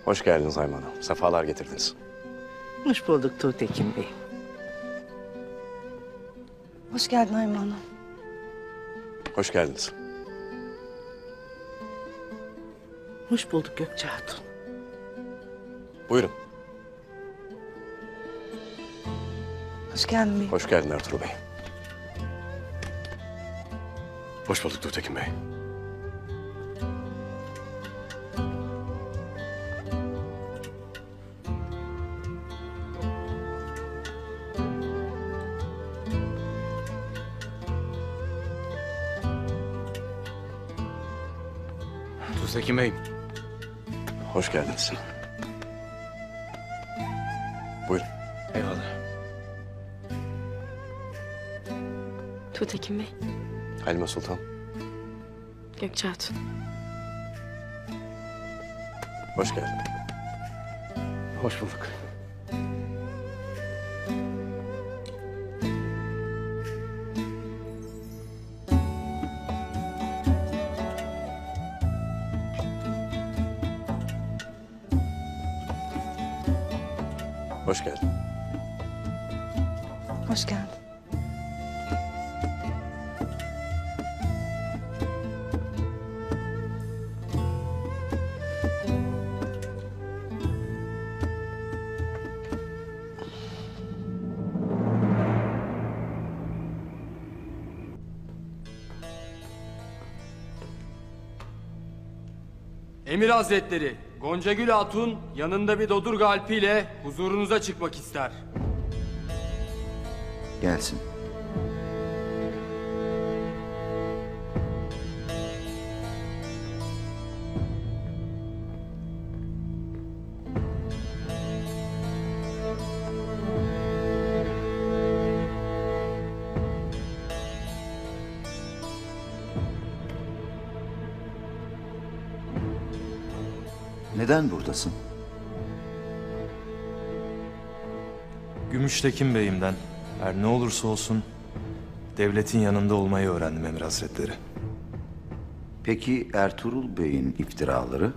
Hoş geldiniz Hayman Hanım. Sefalar getirdiniz. Hoş bulduk Tuğtekin Bey. Hoş geldin Hayman Hanım. Hoş geldiniz. Hoş bulduk Gökçe Hatun. Buyurun. Hoş geldin bey. Hoş geldin Ertuğrul Bey. Hoş bulduk Tuğtekin Bey. Tuğtekin Bey. Hoş geldiniz. Buyurun. Eyvallah. Tuğtekin Bey, Halime Sultan. Gökçe Hatun. Hoş geldin. Hoş bulduk. Hoş geldin. Hoş geldin. Emir Hazretleri, Goncagül Hatun yanında bir Dodurga alpiyle huzurunuza çıkmak ister. Gelsin. Neden buradasın? Gümüştekin Bey'imden her ne olursa olsun devletin yanında olmayı öğrendim Emir Hazretleri. Peki Ertuğrul Bey'in iftiraları?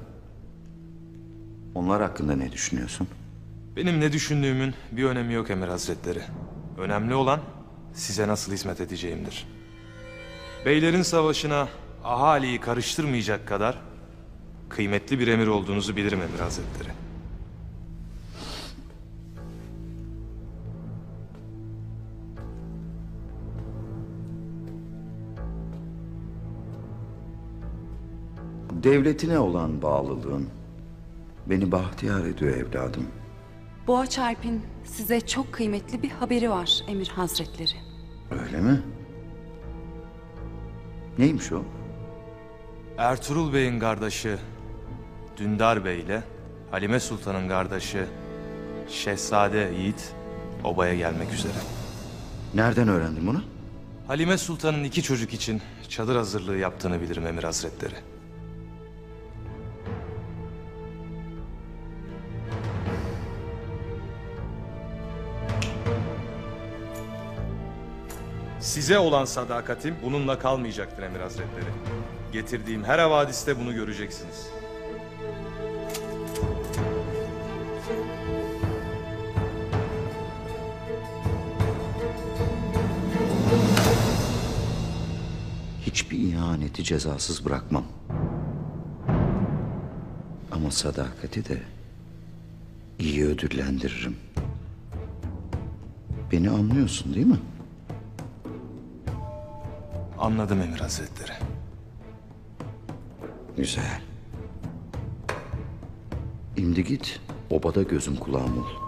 Onlar hakkında ne düşünüyorsun? Benim ne düşündüğümün bir önemi yok Emir Hazretleri. Önemli olan size nasıl hizmet edeceğimdir. Beylerin savaşına ahaliyi karıştırmayacak kadar kıymetli bir emir olduğunuzu bilirim Emir Hazretleri. Devletine olan bağlılığın beni bahtiyar ediyor evladım. Boğaç Alp'in size çok kıymetli bir haberi var Emir Hazretleri. Öyle mi? Neymiş o? Ertuğrul Bey'in kardeşi Dündar Bey ile Halime Sultan'ın kardeşi Şehzade Yiğit obaya gelmek üzere. Nereden öğrendin bunu? Halime Sultan'ın 2 çocuk için çadır hazırlığı yaptığını bilirim Emir Hazretleri. Size olan sadakatim bununla kalmayacaktır Emir Hazretleri. Getirdiğim her havadiste bunu göreceksiniz. Hiçbir ihaneti cezasız bırakmam. Ama sadakati de iyi ödüllendiririm. Beni anlıyorsun değil mi? Anladım Emir Hazretleri. Güzel. Şimdi git, obada gözüm kulağım ol.